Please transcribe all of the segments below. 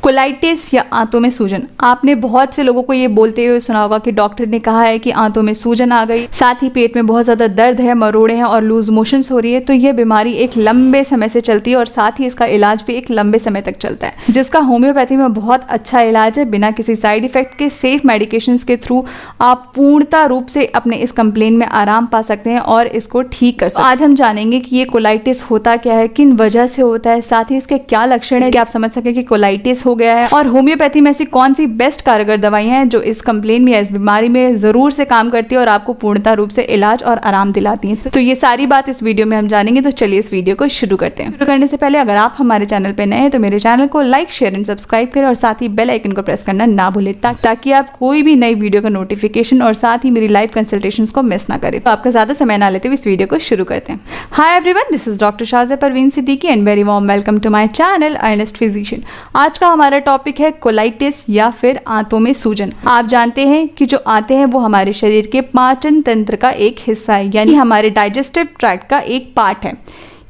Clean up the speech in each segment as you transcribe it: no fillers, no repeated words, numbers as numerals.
Colitis या आंतों में सूजन। आपने बहुत से लोगों को ये बोलते हुए सुना होगा कि डॉक्टर ने कहा है कि आंतों में सूजन आ गई, साथ ही पेट में बहुत ज़्यादा दर्द है, मरोड़े हैं और लूज मोशंस हो रही है। तो यह बीमारी एक लंबे समय से चलती है और साथ ही इसका इलाज भी एक लंबे समय तक चलता है, जिसका होम्योपैथी में बहुत अच्छा इलाज है। बिना किसी साइड इफेक्ट के सेफ मेडिकेशंस के थ्रू आप पूर्णता रूप से अपने इस कंप्लेन में आराम पा सकते हैं और इसको ठीक कर सकते हैं। आज हम जानेंगे कि ये कोलाइटिस होता क्या है, किन वजह से होता है, साथ ही इसके क्या लक्षण है कि आप समझ सके कि कोलाइटिस हो गया है, और होम्योपैथी में ऐसी कौन सी बेस्ट कारगर दवाइयां हैं जो इस कंप्लेन में या इस बीमारी में जरूर से काम करती है और आपको पूर्णता रूप से इलाज और आराम दिलाती हैं। तो ये सारी बात इस वीडियो में हम जानेंगे। तो चलिए इस वीडियो को शुरू करते हैं। शुरू करने से पहले अगर आप हमारे चैनल पे नए हैं तो मेरे चैनल को लाइक, शेयर एंड सब्सक्राइब करें और साथ ही बेल आइकन को प्रेस करना ना भूलें ताकि आप कोई भी नई वीडियो का नोटिफिकेशन और साथ ही मेरी लाइव कंसल्टेशंस को मिस ना करें। तो आपका ज्यादा समय ना लेते हुए इस वीडियो को शुरू करते हैं। Hi everyone, this is doctor Shazia Parveen Siddiqui and very warm welcome to my channel earnest physician. आज का हमारा टॉपिक है कोलाइटिस या फिर आंतों में सूजन। आप जानते हैं कि जो आंतें हैं वो हमारे शरीर के पाचन तंत्र का एक हिस्सा है, यानी हमारे डाइजेस्टिव ट्रैक्ट का एक पार्ट है।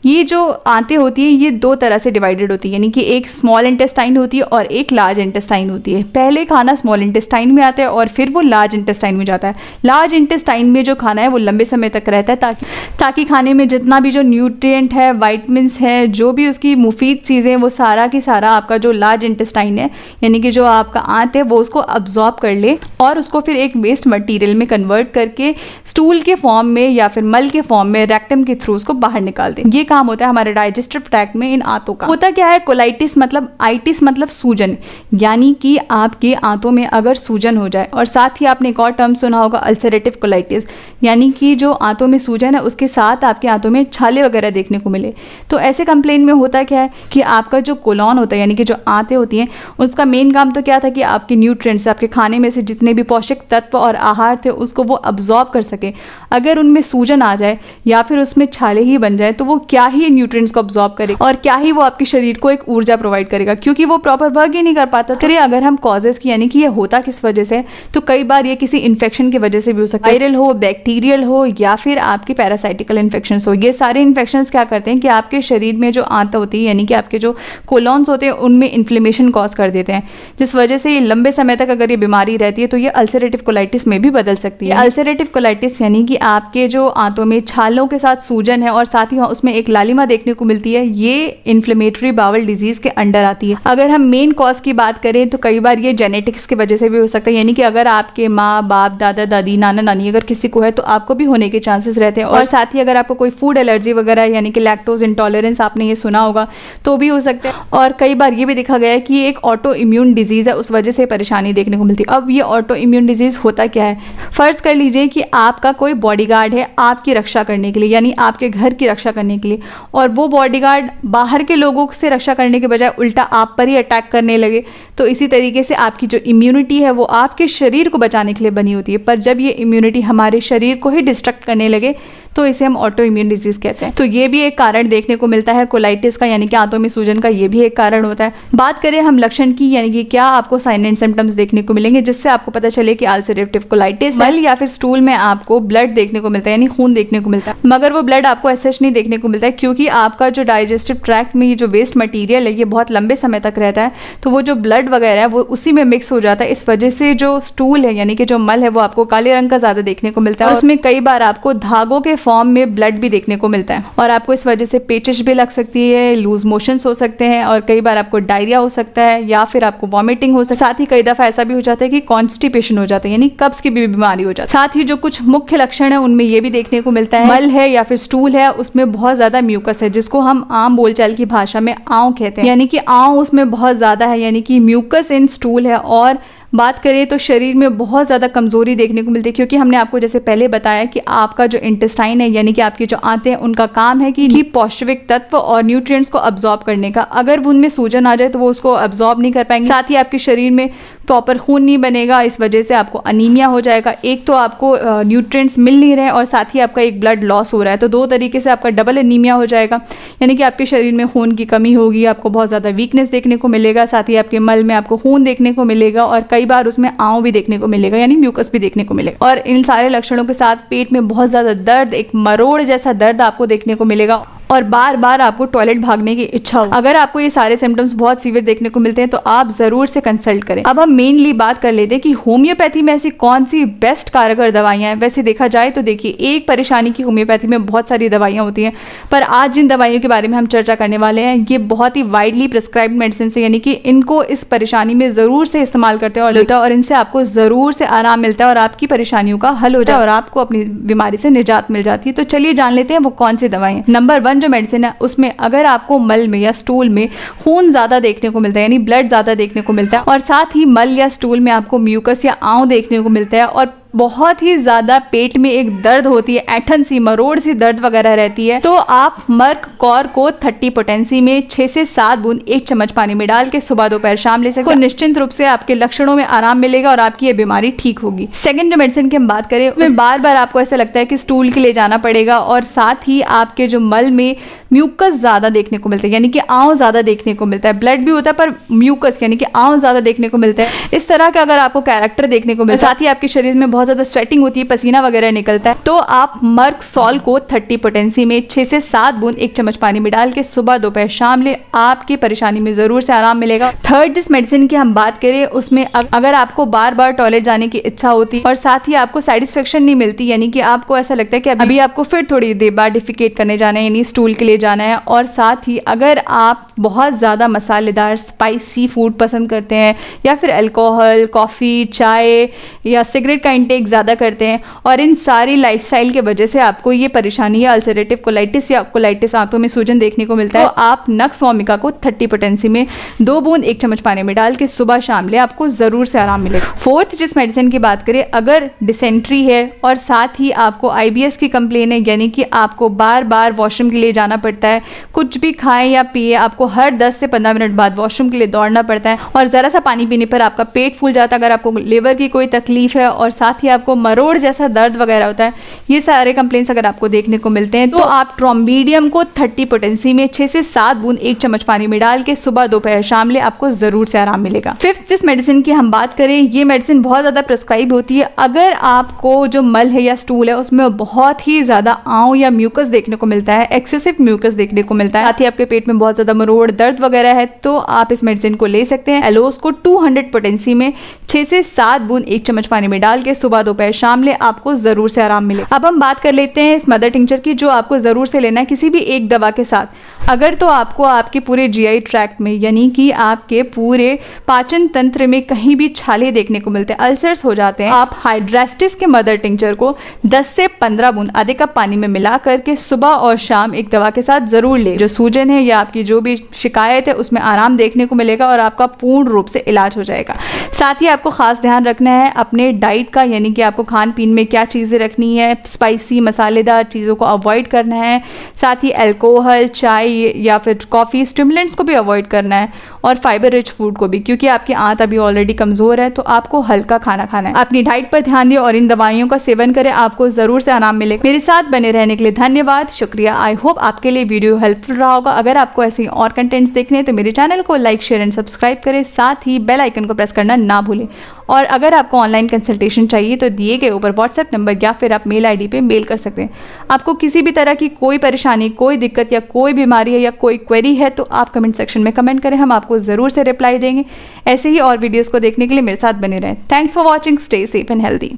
ये जो आंतें होती है ये दो तरह से डिवाइडेड होती है, यानी कि एक स्मॉल इंटेस्टाइन होती है और एक लार्ज इंटेस्टाइन होती है। पहले खाना स्मॉल इंटेस्टाइन में आता है और फिर वो लार्ज इंटेस्टाइन में जाता है। लार्ज इंटेस्टाइन में जो खाना है वो लंबे समय तक रहता है ताकि खाने में जितना भी जो न्यूट्रिएंट है, वाइटमिन्स है, जो भी उसकी मुफीद चीज़ें, वो सारा की सारा आपका जो लार्ज इंटेस्टाइन है यानी कि जो आपका आंत है वो उसको अब्जॉर्ब कर ले और उसको फिर एक वेस्ट मटीरियल में कन्वर्ट करके स्टूल के फॉर्म में या फिर मल के फॉर्म में रेक्टम के थ्रू उसको बाहर निकाल दे। ये काम होता है हमारे डाइजेस्टिव ट्रैक्ट में इन आंतों का। होता क्या है, कोलाइटिस मतलब आइटिस मतलब सूजन, यानी कि आपके आंतों में अगर सूजन हो जाए। और साथ ही आपने एक और टर्म सुना होगा अल्सरेटिव कोलाइटिस, यानी कि जो आंतों में सूजन है उसके साथ आपके आंतों में छाले वगैरह देखने को मिले। तो ऐसे कंप्लेन में होता क्या है कि आपका जो कोलॉन होता है यानी कि जो आंतें होती हैं उसका मेन काम तो क्या था कि आपके न्यूट्रिएंट्स, आपके खाने में से जितने भी पौष्टिक तत्व और आहार थे उसको वो अब्जॉर्ब कर सके। अगर उनमें सूजन आ जाए या फिर उसमें छाले ही बन जाए तो वो क्या ही न्यूट्रिएंट्स को अब्जॉर्ब करेगा और क्या ही वो आपके शरीर को एक ऊर्जा प्रोवाइड करेगा, क्योंकि वो प्रॉपर वर्क ही नहीं कर पाता। फिर अगर हम कॉजेस की यानी कि ये होता किस वजह से, तो कई बार ये किसी इन्फेक्शन की वजह से भी हो सकता है, वायरल हो, बैक्टीरियल हो या फिर आपकी पैरासाइटिकल इन्फेक्शन हो। ये सारे इन्फेक्शन क्या करते हैं कि आपके शरीर में जो आंत होती है यानी कि आपके जो कोलॉन्स होते हैं उनमें इन्फ्लेमेशन कॉज कर देते हैं, जिस वजह से ये लंबे समय तक अगर ये बीमारी रहती है तो ये अल्सरेटिव कोलाइटिस में भी बदल सकती है। अल्सरेटिव कोलाइटिस यानी कि आपके जो आंतों में छालों के साथ सूजन है और साथ ही उसमें एक लालिमा देखने को मिलती है, ये इन्फ्लेमेटरी बाउल डिजीज के अंडर आती है। अगर हम मेन कॉज की बात करें तो कई बार ये जेनेटिक्स की वजह से भी हो सकता है, यानी कि अगर आपके माँ बाप, दादा दादी, नाना नानी अगर किसी को है तो आपको भी होने के चांसेस रहते हैं। और साथ ही अगर आपको कोई फूड एलर्जी वगैरह यानी कि लैक्टोज इंटॉलरेंस आपने ये सुना होगा तो भी हो सकता है। और कई बार ये भी देखा गया है कि एक ऑटो इम्यून डिजीज है, उस वजह से परेशानी देखने को मिलती है। अब ये ऑटो इम्यून डिजीज होता क्या है, फर्ज कर लीजिए कि आपका कोई बॉडीगार्ड है आपकी रक्षा करने के लिए, यानी आपके घर की रक्षा करने के लिए, और वो बॉडीगार्ड बाहर के लोगों से रक्षा करने के बजाय उल्टा आप पर ही अटैक करने लगे। तो इसी तरीके से आपकी जो इम्यूनिटी है वो आपके शरीर को बचाने के लिए बनी होती है, पर जब ये इम्यूनिटी हमारे शरीर को ही डिस्ट्रक्ट करने लगे तो इसे हम ऑटो इम्यून डिजीज कहते हैं। तो ये भी एक कारण देखने को मिलता है कोलाइटिस का, यानी कि आंतों में सूजन का, ये भी एक कारण होता है। बात करें हम लक्षण की, यानी कि क्या आपको साइन एंड सिम्टम्स देखने को मिलेंगे जिससे आपको पता चले कि अल्सरेटिव कोलाइटिस मल या फिर स्टूल में आपको ब्लड देखने को मिलता है, यानी खून देखने को मिलता है, मगर वो ब्लड आपको ऐसा नहीं देखने को मिलता है क्योंकि आपका जो डाइजेस्टिव ट्रैक्ट में ये जो वेस्ट मटीरियल है ये बहुत लंबे समय तक रहता है, तो वो जो ब्लड वगैरह है वो उसी में मिक्स हो जाता है। इस वजह से जो स्टूल है यानी कि जो मल है वो आपको काले रंग का ज्यादा देखने को मिलता है और उसमें कई बार आपको धागों के फॉर्म में ब्लड भी देखने को मिलता है और आपको इस वजह से पेचिश भी लग सकती है, लूज मोशंस हो सकते हैं और कई बार आपको डायरिया हो सकता है या फिर आपको वॉमिटिंग हो सकता है। साथ ही कई दफा ऐसा भी हो जाता है कि कॉन्स्टिपेशन हो जाता है, यानी कब्ज की भी बीमारी हो जाती है। साथ ही जो कुछ मुख्य लक्षण है उनमें ये भी देखने को मिलता है, मल है या फिर स्टूल है उसमें बहुत ज्यादा म्यूकस है, जिसको हम आम बोलचाल की भाषा में आंव कहते हैं, यानी कि आंव उसमें बहुत ज्यादा है, यानी कि म्यूकस इन स्टूल है। और बात करें तो शरीर में बहुत ज़्यादा कमजोरी देखने को मिलती है, क्योंकि हमने आपको जैसे पहले बताया कि आपका जो इंटेस्टाइन है यानी कि आपकी जो आंतें हैं उनका काम है कि पौष्टिक तत्व और न्यूट्रिएंट्स को अब्जॉर्ब करने का। अगर उनमें सूजन आ जाए तो वो उसको अब्जॉर्ब नहीं कर पाएंगे, साथ ही आपके शरीर में प्रॉपर खून नहीं बनेगा, इस वजह से आपको अनीमिया हो जाएगा। एक तो आपको न्यूट्रिएंट्स मिल नहीं रहे और साथ ही आपका एक ब्लड लॉस हो रहा है, तो दो तरीके से आपका डबल अनीमिया हो जाएगा, यानी कि आपके शरीर में खून की कमी होगी, आपको बहुत ज़्यादा वीकनेस देखने को मिलेगा, साथ ही आपके मल में आपको खून देखने को मिलेगा और कई बार उसमें आंव भी देखने को मिलेगा, यानी म्यूकस भी देखने को मिलेगा। और इन सारे लक्षणों के साथ पेट में बहुत ज़्यादा दर्द, एक मरोड़ जैसा दर्द आपको देखने को मिलेगा और बार बार आपको टॉयलेट भागने की इच्छा हो। अगर आपको ये सारे सिम्टम्स बहुत सीवियर देखने को मिलते हैं तो आप जरूर से कंसल्ट करें। अब हम मेनली बात कर लेते हैं कि होम्योपैथी में ऐसी कौन सी बेस्ट कारगर दवाइयां हैं। वैसे देखा जाए तो देखिए, एक परेशानी की होम्योपैथी में बहुत सारी दवाइयां होती हैं, पर आज जिन दवाइयों के बारे में हम चर्चा करने वाले हैं ये बहुत ही वाइडली प्रिस्क्राइब्ड मेडिसिन है, यानी कि इनको इस परेशानी में जरूर से इस्तेमाल करते हैं और इनसे आपको जरूर से आराम मिलता है और आपकी परेशानियों का हल हो जाता है और आपको अपनी बीमारी से निजात मिल जाती है। तो चलिए जान लेते हैं वो कौन सी दवाएं। नंबर 1 जो मेडिसिन है उसमें अगर आपको मल में या स्टूल में खून ज्यादा देखने को मिलता है, यानी ब्लड ज्यादा देखने को मिलता है, और साथ ही मल या स्टूल में आपको म्यूकस या आंव देखने को मिलता है, और बहुत ही ज्यादा पेट में एक दर्द होती है, ऐठन सी मरोड़ सी दर्द वगैरह रहती है, तो आप मर्क कॉर को 30 पोटेंसी में 6 से 7 बूंद 1 चम्मच पानी में डाल के सुबह दोपहर शाम ले सकते हैं। निश्चिंत रूप से आपके लक्षणों में आराम मिलेगा और आपकी ये बीमारी ठीक होगी। सेकंड जो मेडिसिन की हम बात करें उसमें बार बार आपको ऐसा लगता है कि स्टूल के लिए जाना पड़ेगा और साथ ही आपके जो मल में म्यूकस ज्यादा देखने को मिलता है, यानी कि आंव ज्यादा देखने को मिलता है। ब्लड भी होता है पर म्यूकस यानी कि आंव ज्यादा देखने को मिलता है। इस तरह का अगर आपको कैरेक्टर देखने को मिलता है, साथ ही आपके शरीर में बहुत ज्यादा स्वेटिंग होती है, पसीना वगैरह निकलता है, तो आप मर्क सॉल को 30 पोटेंसी में 6 से 7 बूंद 1 चम्मच पानी में डाल के सुबह दोपहर शाम ले, आपकी परेशानी में जरूर से आराम मिलेगा। थर्ड जिस मेडिसिन की हम बात करें उसमें अगर आपको बार बार टॉयलेट जाने की इच्छा होती है और साथ ही आपको सेटिस्फेक्शन नहीं मिलती, यानी कि आपको ऐसा लगता है कि अभी आपको फिर थोड़ी देर बाद डिफिकेट करने जाना है, यानी स्टूल के लिए जाना है, और साथ ही अगर आप बहुत ज्यादा मसालेदार स्पाइसी फूड पसंद करते हैं या फिर अल्कोहल, कॉफी, चाय या सिगरेट का इंटेक ज्यादा करते हैं और इन सारी लाइफस्टाइल के वजह से आपको ये परेशानी या अल्सरेटिव कोलाइटिस या कोलाइटिस आंतों में सूजन देखने को मिलता है, तो आप नक्स वोमिका को 30 पोटेंसी में 2 बूंद 1 चम्मच पानी में डाल के सुबह शाम ले, आपको जरूर से आराम मिलेगा। फोर्थ जिस मेडिसिन की बात करें, अगर डिसेंट्री है और साथ ही आपको IBS की कंप्लेन है, यानी कि आपको बार बार वॉशरूम के लिए जाना पड़ता है, कुछ भी खाएं या पिए आपको हर 10 से 15 मिनट बाद वॉशरूम के लिए दौड़ना पड़ता है, और जरा सा पानी पीने पर आपका पेट फूल जाता है, अगर आपको लिवर की कोई तकलीफ है और साथ ही आपको मरोड़ जैसा दर्द वगैरह होता है, ये सारे कंप्लेंट्स अगर आपको देखने को मिलते हैं तो आप ट्रोम्बीडियम को 30 पोटेंसी में 6 से 7 बूंद 1 चम्मच पानी में डाल के सुबह दोपहर शाम ले, आपको जरूर से आराम मिलेगा। फिफ्थ जिस मेडिसिन की हम बात करें, ये मेडिसिन बहुत ज्यादा प्रिस्क्राइब होती है अगर आपको जो मल है या स्टूल है उसमें बहुत ही ज्यादा आंव या म्यूकस देखने को मिलता है, एक्सेसिव म्यूकस देखने को मिलता है, साथ ही आपके पेट में बहुत ज्यादा मरोड़ दर्द वगैरह है, तो आप इस मेडिसिन को ले सकते हैं। एलोस को 200 पोटेंसी में 6 से 7 बूंद 1 चम्मच पानी में डाल के सुबह दोपहर शाम ले, आपको जरूर से आराम मिले। अब हम बात कर लेते हैं इस मदर टिंचर की, जो आपको जरूर से लेना है किसी भी एक दवा के साथ। अगर तो आपको आपके पूरे GI ट्रैक्ट में, यानी कि आपके पूरे पाचन तंत्र में कहीं भी छाले देखने को मिलते हैं, अल्सर्स हो जाते हैं, आप हाइड्रास्टिस के मदर टिंचर को 10 से 15 बूंद आधे कप पानी में मिला करके सुबह और शाम एक दवा के साथ जरूर ले। जो सूजन है या आपकी जो भी शिकायत है उसमें आराम देखने को मिलेगा और आपका पूर्ण रूप से इलाज हो जाएगा। साथ ही आपको खास ध्यान रखना है अपने डाइट का, यानी कि आपको खान पीन में क्या चीजें रखनी है, स्पाइसी मसालेदार चीजों को अवॉइड करना है, साथ ही अल्कोहल, चाय या फिर कॉफी, स्टिमुलेंट्स को भी अवॉइड करना है, और फाइबर रिच फूड को भी, क्योंकि आपकी आंत अभी ऑलरेडी कमजोर है तो आपको हल्का खाना खाना है। अपनी डाइट पर ध्यान दिए और इन दवाइयों का सेवन करें, आपको जरूर से आराम मिलेगा। मेरे साथ बने रहने के लिए धन्यवाद, शुक्रिया। आई होप आपके लिए वीडियो हेल्पफुल रहा होगा। अगर आपको ऐसे और कंटेंट्स देखने हैं तो मेरे चैनल को लाइक, शेयर एंड सब्सक्राइब करें, साथ ही बेल आइकन को प्रेस करना ना भूलें। और अगर आपको ऑनलाइन कंसल्टेशन चाहिए तो दिए गए ऊपर व्हाट्सएप नंबर या फिर आप मेल ID पे मेल कर सकते हैं। आपको किसी भी तरह की कोई परेशानी, कोई दिक्कत या कोई बीमारी है या कोई क्वेरी है तो आप कमेंट सेक्शन में कमेंट करें, हम आपको जरूर से रिप्लाई देंगे। ऐसे ही और वीडियोस को देखने के लिए मेरे साथ बने रहें। Thanks for watching, stay safe and healthy.